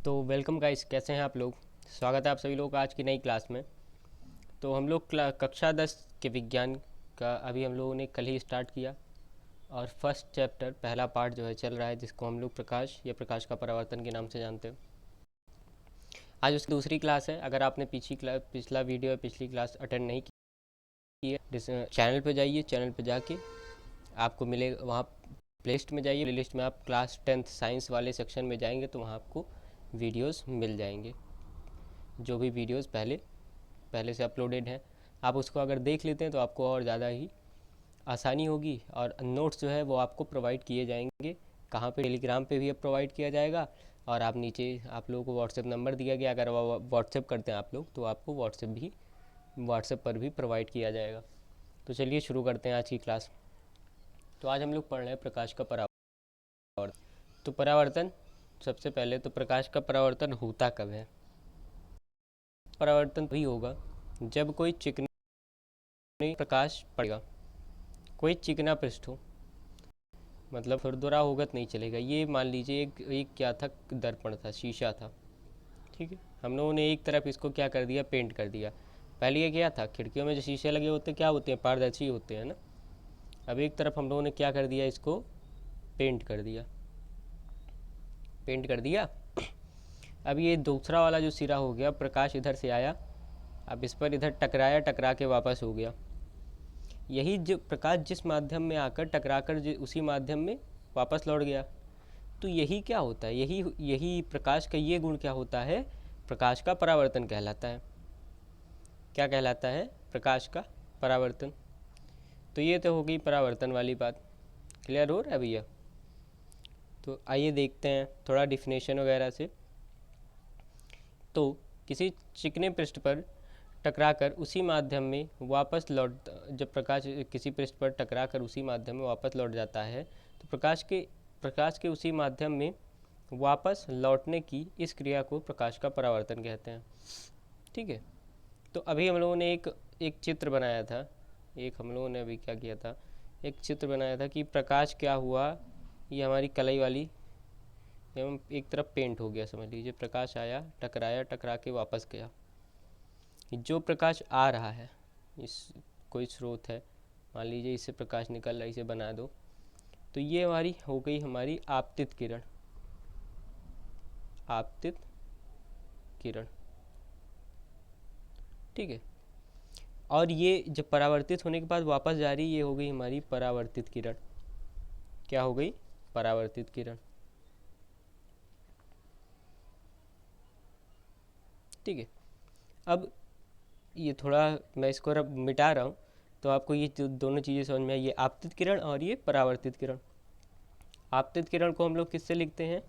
तो welcome guys, कैसे हैं आप लोग। स्वागत है आप सभी लोगों का आज की नई क्लास में। तो हम लोग कक्षा 10 के विज्ञान का अभी हम लोगों ने कल ही स्टार्ट किया और फर्स्ट चैप्टर पहला पार्ट जो है चल रहा है, जिसको हम लोग प्रकाश या प्रकाश का परावर्तन के नाम से जानते हैं। आज उसकी दूसरी क्लास है। अगर आपने पिछला वीडियो या पिछली क्लास अटेंड नहीं की है, चैनल पे जाइए, चैनल पे जाके आपको मिलेगा वहाँ प्लेलिस्ट में जाइए, प्लेलिस्ट में आप क्लास 10th साइंस वाले सेक्शन में जाएंगे तो वहाँ आपको वीडियोस मिल जाएंगे। जो भी वीडियोस पहले से अपलोडेड हैं, आप उसको अगर देख लेते हैं तो आपको और ज़्यादा ही आसानी होगी। और नोट्स जो है वो आपको प्रोवाइड किए जाएंगे। कहाँ पे? टेलीग्राम पे भी अब प्रोवाइड किया जाएगा। और आप नीचे आप लोगों को व्हाट्सएप नंबर दिया गया, अगर व्हाट्सएप करते हैं आप लोग तो आपको व्हाट्सएप पर भी प्रोवाइड किया जाएगा। तो चलिए शुरू करते हैं आज की क्लास। तो आज हम लोग पढ़ रहे हैं प्रकाश का परावर्तन। तो परावर्तन, सबसे पहले तो प्रकाश का परावर्तन होता कब है? परावर्तन भी होगा जब कोई चिकनी प्रकाश पड़ेगा, कोई चिकना पृष्ठ हो, मतलब खुरदुरा होगा तो नहीं चलेगा। ये मान लीजिए एक क्या था, दर्पण था, शीशा था, ठीक है। हम लोगों ने एक तरफ इसको क्या कर दिया, पेंट कर दिया। पहले ये क्या था, खिड़कियों में जो शीशे लगे होते क्या होते हैं, पारदर्शी होते हैं ना। अब एक तरफ हम लोगों ने क्या कर दिया, इसको पेंट कर दिया, पेंट कर दिया। अब ये दूसरा वाला जो सिरा हो गया, प्रकाश इधर से आया, अब इस पर इधर टकराया, टकरा के वापस हो गया। यही जो प्रकाश जिस माध्यम में आकर टकराकर उसी माध्यम में वापस लौट गया। तो यही क्या होता है, यही यही प्रकाश का ये गुण क्या होता है, प्रकाश का परावर्तन कहलाता है। क्या कहलाता है? प्रकाश का परावर्तन। तो ये तो हो गई परावर्तन वाली बात। क्लियर हो रहा है भैया? तो आइए देखते हैं थोड़ा डिफिनेशन वगैरह से। तो किसी चिकने पृष्ठ पर टकराकर उसी माध्यम में वापस लौट, जब प्रकाश किसी पृष्ठ पर टकराकर उसी माध्यम में वापस लौट जाता है तो प्रकाश के उसी माध्यम में वापस लौटने की इस क्रिया को प्रकाश का परावर्तन कहते हैं। ठीक है। तो अभी हम लोगों ने एक चित्र बनाया था, एक हम लोगों ने अभी क्या किया था, एक चित्र बनाया था कि प्रकाश क्या हुआ, ये हमारी कलई वाली एवं एक तरफ पेंट हो गया। समझ लीजिए प्रकाश आया, टकराया, टकरा के वापस गया। जो प्रकाश आ रहा है, इस कोई स्रोत है, मान लीजिए इससे प्रकाश निकल रहा है, इसे बना दो, तो ये हमारी हो गई हमारी आपतित किरण। आपतित किरण, ठीक है। और ये जब परावर्तित होने के बाद वापस जा रही, ये हो गई हमारी परावर्तित किरण। क्या हो गई? परावर्तित किरण, ठीक है। अब ये थोड़ा मैं इसको अब मिटा रहा हूँ तो आपको ये दोनों चीज़ें समझ में आई, ये आपतित किरण और ये परावर्तित किरण। आपतित किरण को हम लोग किससे लिखते हैं?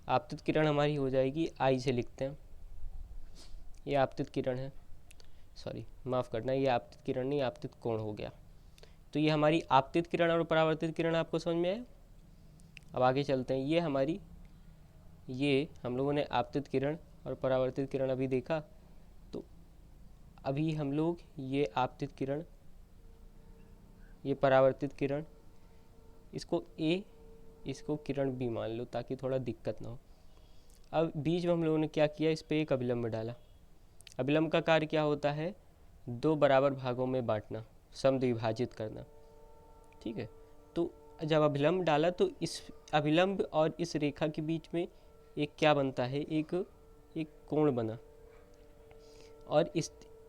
आपतित किरण हमारी हो जाएगी आई से लिखते हैं। ये आपतित किरण है, सॉरी माफ़ करना, ये आपतित किरण नहीं, आपतित कोण हो गया। तो ये हमारी आपतित किरण और परावर्तित किरण आपको समझ में आया। अब आगे चलते हैं। ये हम लोगों ने आपतित किरण और परावर्तित किरण अभी देखा। तो अभी हम लोग ये आपतित किरण, ये परावर्तित किरण, इसको ए, इसको किरण बी मान लो ताकि थोड़ा दिक्कत ना हो। अब बीच में हम लोगों ने क्या किया, इस पर एक अभिलंब डाला। अभिलंब का कार्य क्या होता है? दो बराबर भागों में बांटना, समद्विभाजित करना, ठीक है। तो जब अभिलंब डाला तो इस अभिलंब और इस रेखा के बीच में एक क्या बनता है, एक कोण बना। और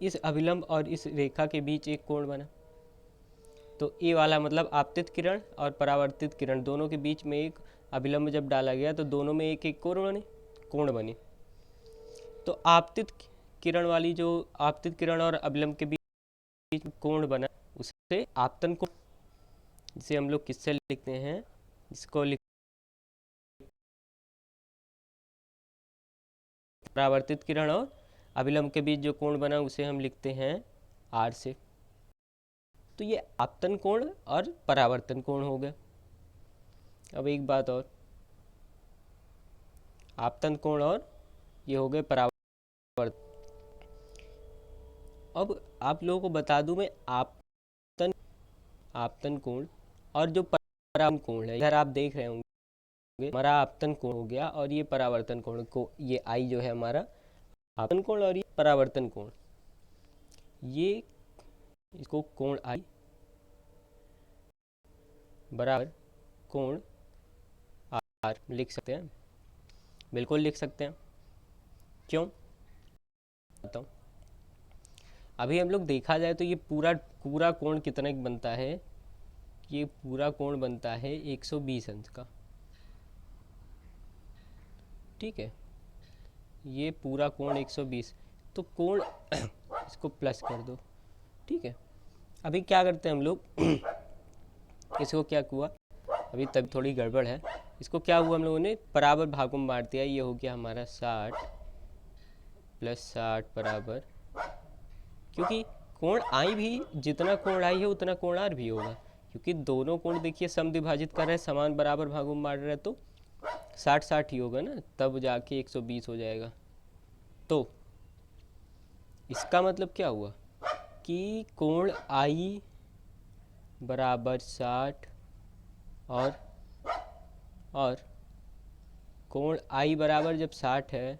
इस अभिलंब और इस रेखा के बीच एक कोण बना। तो ए वाला मतलब आपतित किरण और परावर्तित किरण दोनों के बीच में एक अभिलंब जब डाला गया तो दोनों में एक एक कोण बने। तो आपतित किरण वाली, जो आपतित किरण और अभिलंब के बीच कोण बना, उसे आपतन कोण, जिसे हम लोग किससे लिखते हैं, इसको परावर्तित किरण और अभिलंब के बीच जो कोण बना उसे हम लिखते हैं आर से। तो ये आपतन कोण और परावर्तन कोण हो गया। अब एक बात और, आपतन कोण और ये हो गए परावर्तन। अब आप लोगों को बता दूं मैं, आपतन कोण और जो परावर्तन कोण है, इधर आप देख रहे होंगे हमारा आपतन कोण हो गया, और ये परावर्तन कोण को, ये आई जो है हमारा आपतन कोण और ये परावर्तन कोण, ये इसको कोण आई बराबर कोण आर लिख सकते हैं, बिल्कुल लिख सकते हैं। क्यों बताऊँ? अभी हम लोग देखा जाए तो ये पूरा पूरा कोण कितना बनता है, ये पूरा कोण बनता है 120 अंश का, ठीक है, ये पूरा कोण 120, तो कोण इसको प्लस कर दो, ठीक है। अभी क्या करते हैं हम लोग इसको क्या हुआ, अभी तब थोड़ी गड़बड़ है, इसको क्या हुआ, हम लोगों ने बराबर भागों में बांट दिया, ये हो गया हमारा 60 + 60 बराबर, क्योंकि कोण आई भी जितना कोण आई है उतना कोण आर भी होगा, क्योंकि दोनों कोण देखिए समद्विभाजित कर रहे हैं, समान बराबर भागों में बांट रहे हैं, तो 60-60 ही होगा ना, तब जाके 120 हो जाएगा। तो इसका मतलब क्या हुआ कि कोण आई बराबर 60 और कोण आई बराबर जब 60 है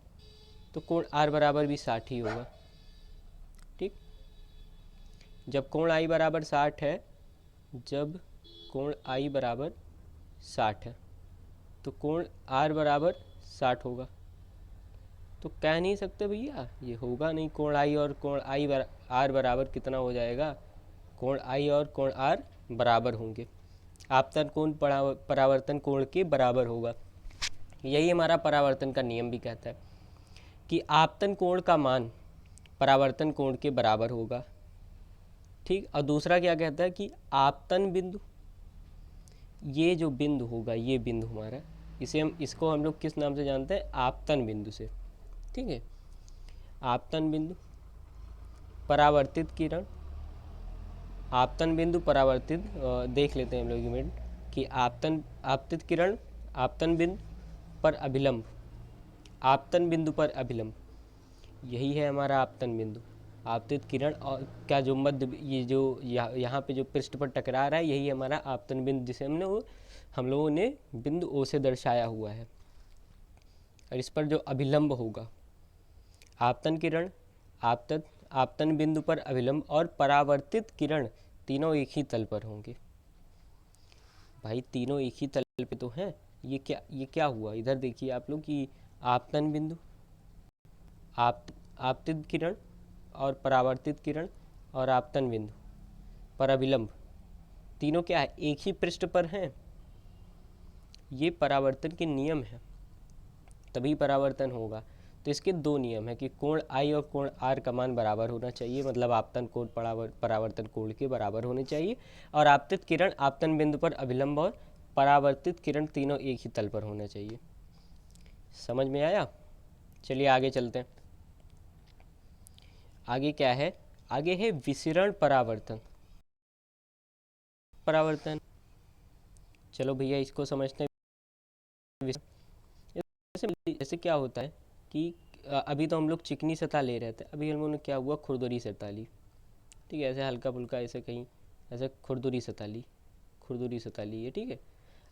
तो कोण आर बराबर भी 60 ही होगा, ठीक। जब कोण आई बराबर 60 है, जब कोण आई बराबर 60 है तो कोण आर बराबर 60 होगा, तो कह नहीं सकते भैया ये होगा नहीं, कोण आई और कोण आई आर बराबर कितना हो जाएगा, कोण आई और कोण आर बराबर होंगे, आपतन कोण परावर्तन कोण के बराबर होगा। यही हमारा परावर्तन का नियम भी कहता है कि आपतन कोण का मान परावर्तन कोण के बराबर होगा, ठीक। और दूसरा क्या कहता है कि आपतन बिंदु, ये जो बिंदु होगा, ये बिंदु हमारा, इसको हम लोग किस नाम से जानते हैं, आपतन बिंदु से, ठीक है। आपतन बिंदु, परावर्तित किरण, आपतन बिंदु परावर्तित, देख लेते हैं हम लोग एक मिनट कि आपतित किरण आपतन बिंदु पर अभिलंब, आपतन बिंदु पर अभिलंब, यही है हमारा आपतन बिंदु। आपतित किरण और क्या जो मध्य, ये जो यहाँ पे जो पृष्ठ पर टकरा रहा है, यही हमारा आपतन बिंदु, जिसे हम लोगों ने बिंदु ओ से दर्शाया हुआ है, और इस पर जो अभिलंब होगा, आपतन किरण, आपतन बिंदु पर अभिलंब और परावर्तित किरण, तीनों एक ही तल पर होंगे। भाई तीनों एक ही तल पे तो हैं, ये क्या हुआ, इधर देखिए आप लोग कि आपतन बिंदु, आपतित किरण और परावर्तित किरण और आपतन बिंदु पर अभिलंब, तीनों क्या है, एक ही पृष्ठ पर हैं। ये परावर्तन के नियम है, तभी परावर्तन होगा। तो इसके दो नियम है कि कोण आई और कोण आर का मान बराबर होना चाहिए, मतलब आपतन कोण परावर्तन कोण के बराबर होने चाहिए, और आपतित किरण आपतन बिंदु पर अभिलंब और परावर्तित किरण तीनों एक ही तल पर होना चाहिए। समझ में आया? चलिए आगे चलते हैं। आगे क्या है, आगे है विसिरण परावर्तन। परावर्तन, चलो भैया इसको समझते हैं। जैसे क्या होता है कि अभी तो हम लोग चिकनी सतह ले रहे थे, अभी हम लोगों ने क्या हुआ, खुरदुरी सतह ली, ठीक है, ऐसे हल्का फुल्का ऐसे कहीं ऐसे खुरदुरी सतह ली, खुरदुरी सतह ली है, ठीक है।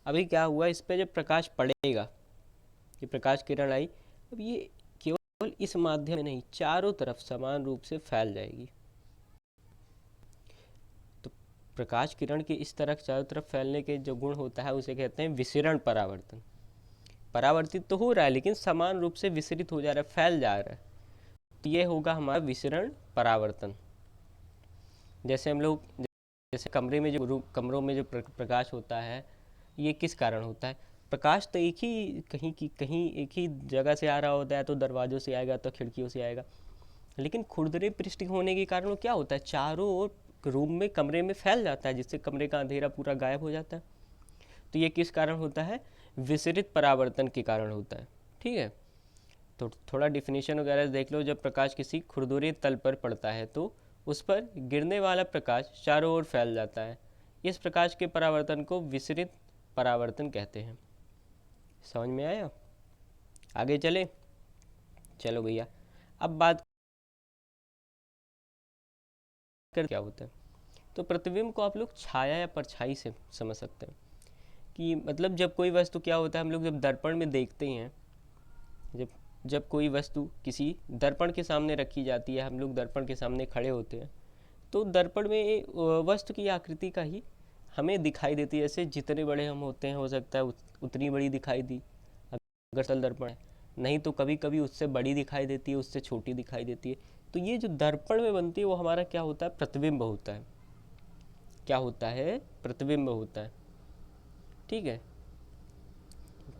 अभी क्या हुआ, इस पर जब प्रकाश पड़ेगा, ये प्रकाश किरण आई, अब ये केवल इस माध्यम में नहीं, चारों तरफ समान रूप से फैल जाएगी। तो प्रकाश किरण के इस तरह चारों तरफ फैलने के जो गुण होता है उसे कहते हैं विसिरण परावर्तन। परावर्तित तो हो रहा है लेकिन समान रूप से विसरित हो जा रहा है, फैल जा रहा है, तो ये होगा हमारा विसिरण परावर्तन। जैसे हम लोग, जैसे कमरों में जो प्रकाश होता है, ये किस कारण होता है, प्रकाश तो एक ही कहीं एक ही जगह से आ रहा होता है, तो दरवाजों से आएगा तो खिड़कियों से आएगा, लेकिन खुरदरे पृष्ठ होने के कारण क्या होता है, चारों ओर रूम में, कमरे में फैल जाता है, जिससे कमरे का अंधेरा पूरा गायब हो जाता है। तो ये किस कारण होता है, विसरित परावर्तन के कारण होता है, ठीक है। तो थोड़ा डिफिनीशन वगैरह देख लो, जब प्रकाश किसी खुरदुरे तल पर पड़ता है तो उस पर गिरने वाला प्रकाश चारों ओर फैल जाता है, इस प्रकाश के परावर्तन को विसरित परावर्तन कहते हैं। समझ में आया? आगे चले, चलो भैया अब बात कर क्या होता है। तो प्रतिबिंब को आप लोग छाया या परछाई से समझ सकते हैं कि मतलब जब कोई वस्तु क्या होता है, हम लोग जब दर्पण में देखते हैं, जब जब कोई वस्तु किसी दर्पण के सामने रखी जाती है, हम लोग दर्पण के सामने खड़े होते हैं, तो दर्पण में वस्तु की आकृति का ही हमें दिखाई देती है। जैसे जितने बड़े हम होते हैं, हो सकता है उतनी बड़ी दिखाई दी अगर तल दर्पण है, नहीं तो कभी कभी उससे बड़ी दिखाई देती है, उससे छोटी दिखाई देती है। तो ये जो दर्पण में बनती है वो हमारा क्या होता है, प्रतिबिंब होता है। क्या होता है, प्रतिबिंब होता है। ठीक है,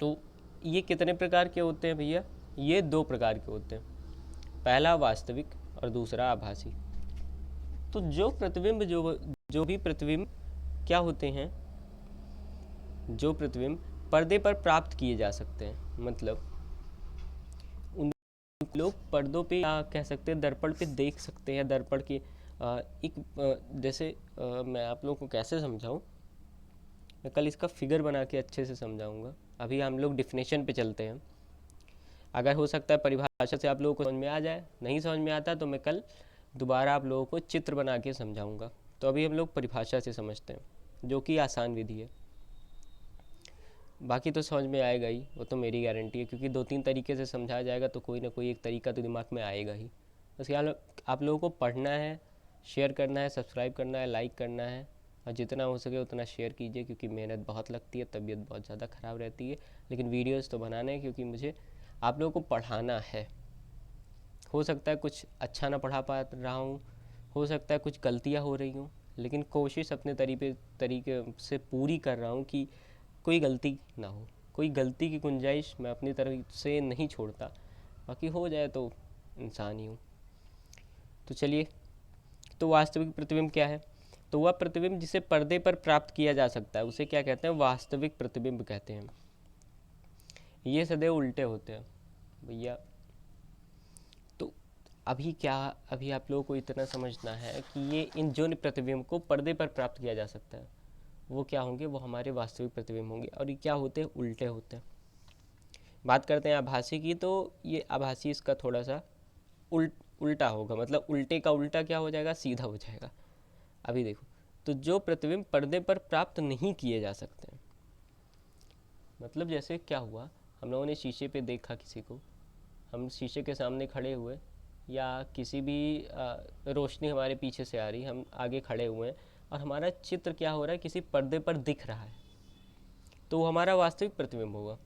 तो ये कितने प्रकार के होते हैं भैया, ये दो प्रकार के होते हैं, पहला वास्तविक और दूसरा आभासी। तो जो प्रतिबिंब जो भी प्रतिबिंब क्या होते हैं, जो प्रतिबिंब पर्दे पर प्राप्त किए जा सकते हैं, मतलब उन लोग पर्दों पे या कह सकते हैं दर्पण पे देख सकते हैं। दर्पण के जैसे मैं आप लोगों को कैसे समझाऊं, मैं कल इसका फिगर बना के अच्छे से समझाऊंगा। अभी हम लोग डिफिनेशन पे चलते हैं। अगर हो सकता है परिभाषा से आप लोगों को समझ में आ जाए, नहीं समझ में आता तो मैं कल दोबारा आप लोगों को चित्र बना के समझाऊंगा। तो अभी हम लोग परिभाषा से समझते हैं, जो कि आसान विधि है। बाकी तो समझ में आएगा ही, वो तो मेरी गारंटी है, क्योंकि दो तीन तरीके से समझाया जाएगा तो कोई ना कोई एक तरीका तो दिमाग में आएगा ही। बस ख्याल आप लोगों को पढ़ना है, शेयर करना है, सब्सक्राइब करना है, लाइक करना है, और जितना हो सके उतना शेयर कीजिए, क्योंकि मेहनत बहुत लगती है, तबीयत बहुत ज़्यादा ख़राब रहती है, लेकिन वीडियोज़ तो बनाने हैं, क्योंकि मुझे आप लोगों को पढ़ाना है। हो सकता है कुछ अच्छा ना पढ़ा पा रहा हूँ, हो सकता है कुछ गलतियाँ हो रही हूँ, लेकिन कोशिश अपने तरीके से पूरी कर रहा हूँ कि कोई गलती ना हो। कोई गलती की गुंजाइश मैं अपनी तरफ से नहीं छोड़ता, बाकी हो जाए तो इंसान ही हूँ। तो चलिए, तो वास्तविक प्रतिबिंब क्या है, तो वह प्रतिबिंब जिसे पर्दे पर प्राप्त किया जा सकता है उसे क्या कहते हैं, वास्तविक प्रतिबिंब कहते हैं। ये सदैव उल्टे होते हैं भैया। तो अभी आप लोगों को इतना समझना है कि ये इन जो प्रतिबिंब को पर्दे पर प्राप्त किया जा सकता है वो क्या होंगे, वो हमारे वास्तविक प्रतिबिंब होंगे, और ये क्या होते हैं, उल्टे होते हैं। बात करते हैं आभासी की, तो ये आभासी इसका थोड़ा सा उल्टा होगा, मतलब उल्टे का उल्टा क्या हो जाएगा, सीधा हो जाएगा। अभी देखो, तो जो प्रतिबिंब पर्दे पर प्राप्त नहीं किए जा सकते हैं, मतलब जैसे क्या हुआ, हम लोगों ने शीशे पे देखा किसी को, हम शीशे के सामने खड़े हुए, या किसी भी रोशनी हमारे पीछे से आ रही, हम आगे खड़े हुए हैं और हमारा चित्र क्या हो रहा है, किसी पर्दे पर दिख रहा है, तो वो हमारा वास्तविक प्रतिबिंब होगा।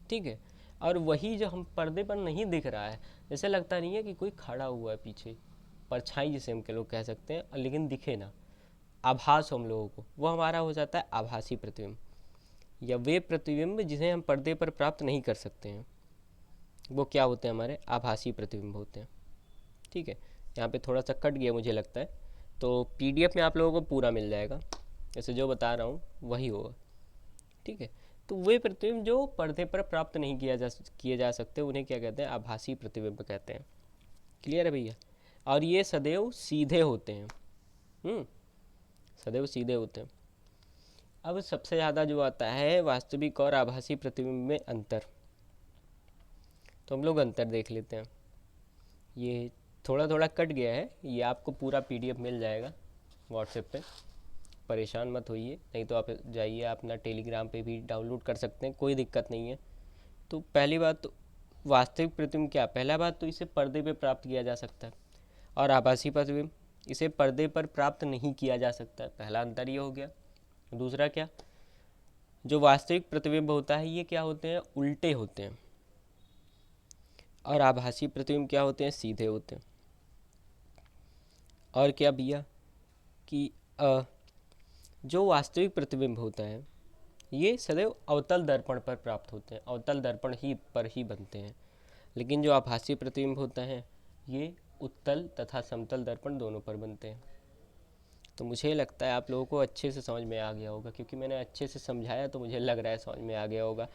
ठीक है, और वही जो हम पर्दे पर नहीं दिख रहा है, जैसे लगता नहीं है कि कोई खड़ा हुआ है पीछे, परछाई जिसे हम के लोग कह सकते हैं, लेकिन दिखे ना, आभास हम लोगों को, वो हमारा हो जाता है आभासी प्रतिबिंब। या वे प्रतिबिंब जिन्हें हम पर्दे पर प्राप्त नहीं कर सकते हैं, वो क्या होते हैं, हमारे आभासी प्रतिबिंब होते हैं। ठीक है, यहाँ पे थोड़ा सा कट गया मुझे लगता है, तो पीडीएफ में आप लोगों को पूरा मिल जाएगा, जैसे जो बता रहा हूँ वही होगा। ठीक है, तो वे प्रतिबिंब जो पर्दे पर प्राप्त नहीं किए जा सकते, उन्हें क्या कहते हैं, आभासी प्रतिबिंब कहते हैं। क्लियर है भैया, और ये सदैव सीधे होते हैं। सदैव सीधे होते हैं। अब सबसे ज़्यादा जो आता है वास्तविक और आभासी प्रतिबिंब में अंतर, तो हम लोग अंतर देख लेते हैं। ये थोड़ा थोड़ा कट गया है, ये आपको पूरा पीडीएफ मिल जाएगा व्हाट्सएप पे, परेशान मत होइए, नहीं तो आप जाइए अपना टेलीग्राम पे भी डाउनलोड कर सकते हैं, कोई दिक्कत नहीं है। तो पहली बात तो वास्तविक प्रतिबिंब क्या, पहला बात तो इसे पर्दे पे प्राप्त किया जा सकता है, और आभासी प्रतिबिंब इसे पर्दे पर प्राप्त नहीं किया जा सकता है, पहला अंतर ये हो गया। दूसरा क्या, जो वास्तविक प्रतिबिंब होता है ये क्या होते हैं, उल्टे होते हैं, और आभासी प्रतिबिंब क्या होते हैं, सीधे होते हैं। और क्या भैया कि जो वास्तविक प्रतिबिंब होता है ये सदैव अवतल दर्पण पर प्राप्त होते हैं, अवतल दर्पण ही पर ही बनते हैं, लेकिन जो आभासी प्रतिबिंब होता है ये उत्तल तथा समतल दर्पण दोनों पर बनते हैं। तो मुझे लगता है आप लोगों को अच्छे से समझ में आ गया होगा, क्योंकि मैंने अच्छे से समझाया, तो मुझे लग रहा है समझ में आ गया होगा।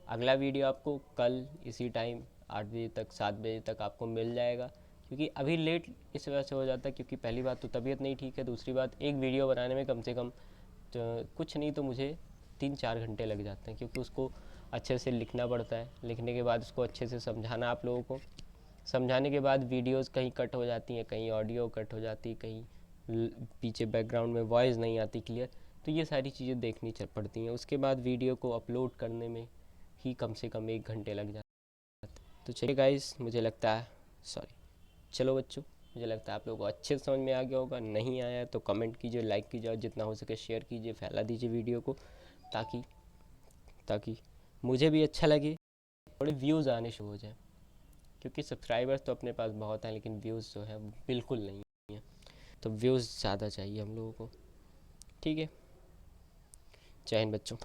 अगला वीडियो आपको कल इसी टाइम 8 बजे तक 7 बजे तक आपको मिल जाएगा, क्योंकि अभी लेट इस वजह से हो जाता है क्योंकि पहली बात तो तबीयत नहीं ठीक है, दूसरी बात एक वीडियो बनाने में कम से कम तो कुछ नहीं तो मुझे 3-4 घंटे लग जाते हैं, क्योंकि उसको अच्छे से लिखना पड़ता है, लिखने के बाद उसको अच्छे से समझाना आप लोगों को, समझाने के बाद वीडियोस कहीं कट हो जाती हैं, कहीं ऑडियो कट हो जाती है, कहीं पीछे बैकग्राउंड में वॉइस नहीं आती क्लियर, तो ये सारी चीज़ें देखनी पड़ती हैं। उसके बाद वीडियो को अपलोड करने में ही कम से कम 1 घंटे लग जाते हैं। तो चलिए गाइस, मुझे लगता है चलो बच्चों, मुझे लगता है आप लोगों को अच्छे से समझ में आ गया होगा। नहीं आया तो कमेंट कीजिए, लाइक कीजिए और जितना हो सके शेयर कीजिए, फैला दीजिए वीडियो को, ताकि ताकि मुझे भी अच्छा लगे, थोड़े व्यूज़ आने शुरू हो जाए। क्योंकि सब्सक्राइबर्स तो अपने पास बहुत हैं, लेकिन व्यूज़ जो है बिल्कुल नहीं है। तो व्यूज़ ज़्यादा चाहिए हम लोगों को। ठीक है, जय हिंद बच्चों।